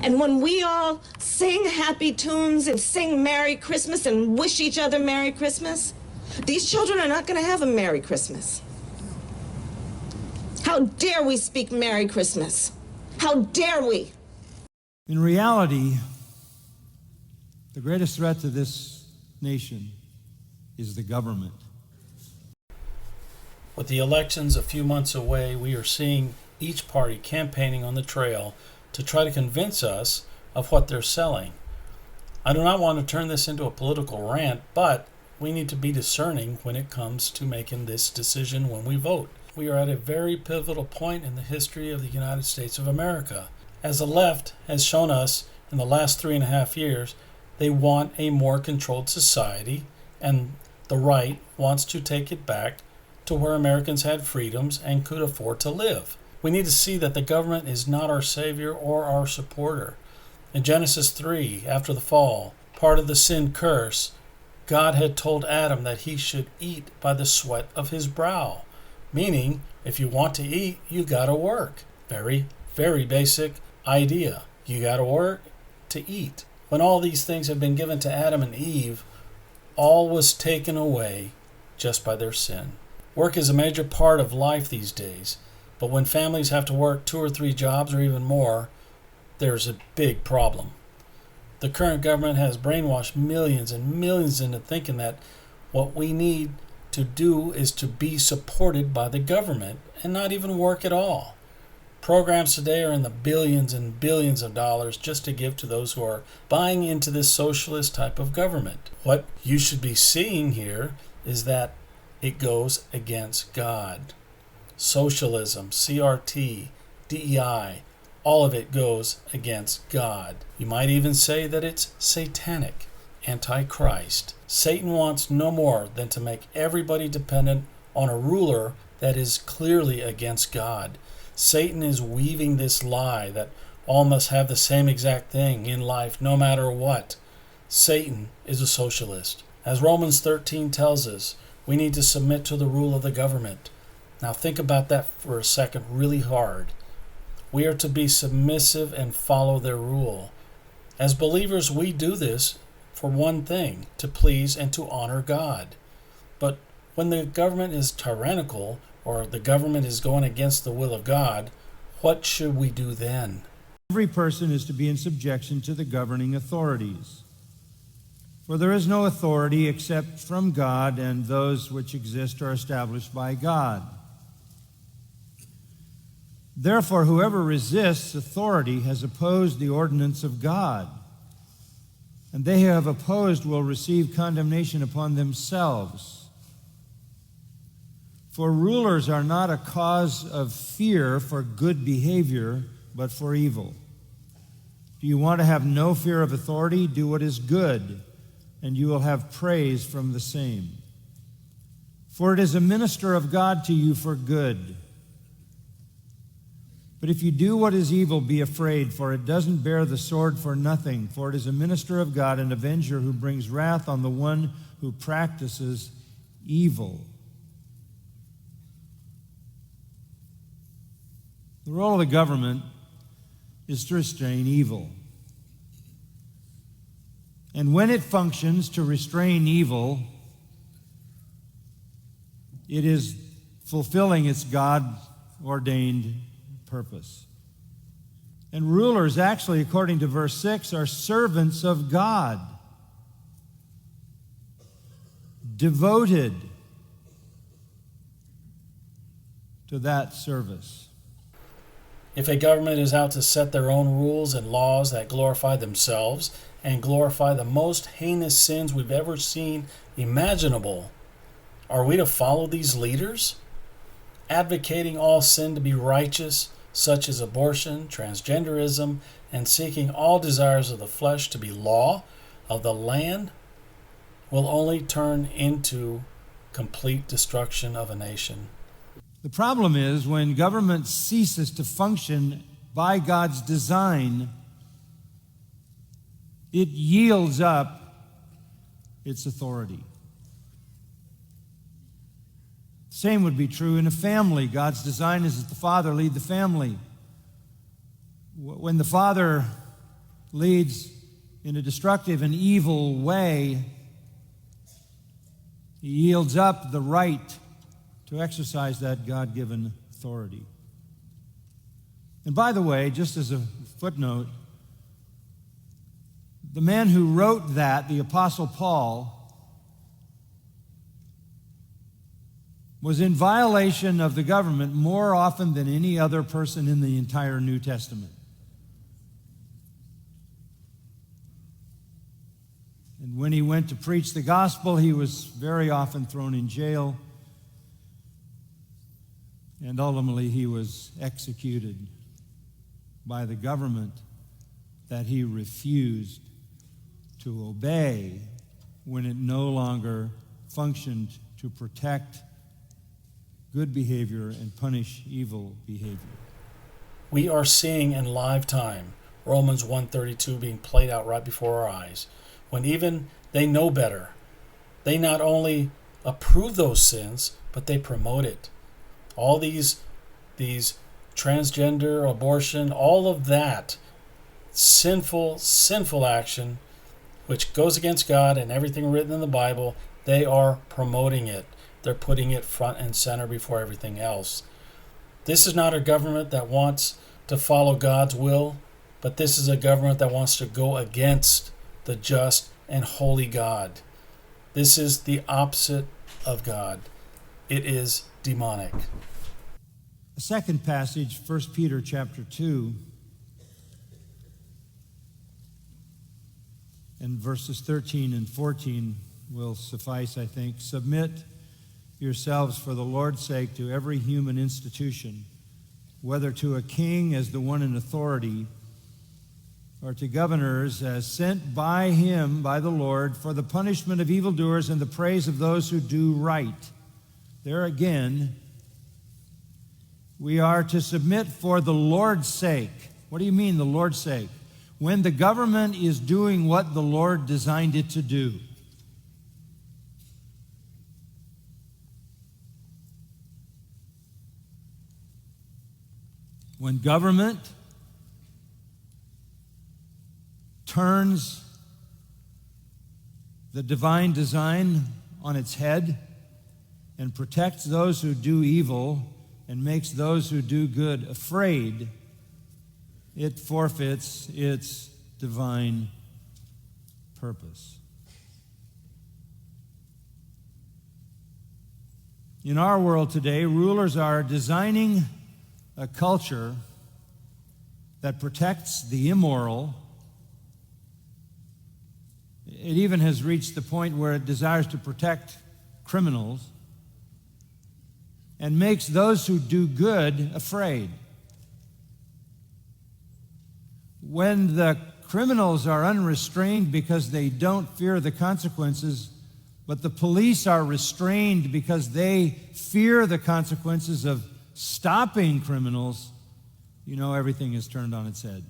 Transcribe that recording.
And when we all sing happy tunes and sing Merry Christmas and wish each other Merry Christmas, these children are not going to have a Merry Christmas. How dare we speak Merry Christmas? How dare we? In reality, the greatest threat to this nation is the government. With the elections a few months away, we are seeing each party campaigning on the trail to try to convince us of what they're selling. I do not want to turn this into a political rant, but we need to be discerning when it comes to making this decision when we vote. We are at a very pivotal point in the history of the United States of America. As the left has shown us in the last 3.5 years, they want a more controlled society, and the right wants to take it back to where Americans had freedoms and could afford to live. We need to see that the government is not our savior or our supporter. In Genesis 3, after the fall, part of the sin curse, God had told Adam that he should eat by the sweat of his brow. Meaning, if you want to eat, you gotta work. Very, very basic idea. You gotta work to eat. When all these things have been given to Adam and Eve, all was taken away just by their sin. Work is a major part of life these days, but when families have to work 2 or 3 jobs or even more, there's a big problem. The current government has brainwashed millions and millions into thinking that what we need to do is to be supported by the government and not even work at all. Programs today are in the billions and billions of dollars just to give to those who are buying into this socialist type of government. What you should be seeing here is that it goes against God. Socialism, CRT, DEI, all of it goes against God. You might even say that it's satanic, antichrist. Satan wants no more than to make everybody dependent on a ruler that is clearly against God. Satan is weaving this lie that all must have the same exact thing in life no matter what. Satan is a socialist. As Romans 13 tells us, we need to submit to the rule of the government. Now think about that for a second really hard. We are to be submissive and follow their rule. As believers, we do this for one thing, to please and to honor God. But when the government is tyrannical, or the government is going against the will of God, what should we do then? Every person is to be in subjection to the governing authorities. For there is no authority except from God, and those which exist are established by God. Therefore, whoever resists authority has opposed the ordinance of God, and they who have opposed will receive condemnation upon themselves. For rulers are not a cause of fear for good behavior, but for evil. Do you want to have no fear of authority? Do what is good, and you will have praise from the same. For it is a minister of God to you for good. But if you do what is evil, be afraid, for it doesn't bear the sword for nothing, for it is a minister of God, an avenger who brings wrath on the one who practices evil. The role of the government is to restrain evil. And when it functions to restrain evil, it is fulfilling its God-ordained purpose. And rulers, actually, according to verse 6, are servants of God, devoted to that service. If a government is out to set their own rules and laws that glorify themselves and glorify the most heinous sins we've ever seen imaginable, are we to follow these leaders? Advocating all sin to be righteous, such as abortion, transgenderism, and seeking all desires of the flesh to be law of the land, will only turn into complete destruction of a nation. The problem is when government ceases to function by God's design, it yields up its authority. Same would be true in a family. God's design is that the father lead the family. When the father leads in a destructive and evil way, he yields up the right to exercise that God-given authority. And by the way, just as a footnote, the man who wrote that, the Apostle Paul, was in violation of the government more often than any other person in the entire New Testament. And when he went to preach the gospel, he was very often thrown in jail, and ultimately he was executed by the government that he refused to obey when it no longer functioned to protect good behavior and punish evil behavior. We are seeing in live time Romans 1:32 being played out right before our eyes, when even they know better. They not only approve those sins, but they promote it. All these transgender, abortion, all of that sinful action, which goes against God and everything written in the Bible, they are promoting it. They're putting it front and center before everything else. This is not a government that wants to follow God's will, but this is a government that wants to go against the just and holy God. This is the opposite of God. It is demonic. A second passage, 1 Peter chapter 2, and verses 13 and 14 will suffice, I think. Submit yourselves for the Lord's sake to every human institution, whether to a king as the one in authority, or to governors as sent by him, by the Lord, for the punishment of evildoers and the praise of those who do right. There again, we are to submit for the Lord's sake. What do you mean, the Lord's sake? When the government is doing what the Lord designed it to do. When government turns the divine design on its head and protects those who do evil and makes those who do good afraid, it forfeits its divine purpose. In our world today, rulers are designing a culture that protects the immoral. It even has reached the point where it desires to protect criminals and makes those who do good afraid. When the criminals are unrestrained because they don't fear the consequences, but the police are restrained because they fear the consequences of stopping criminals, you know everything is turned on its head.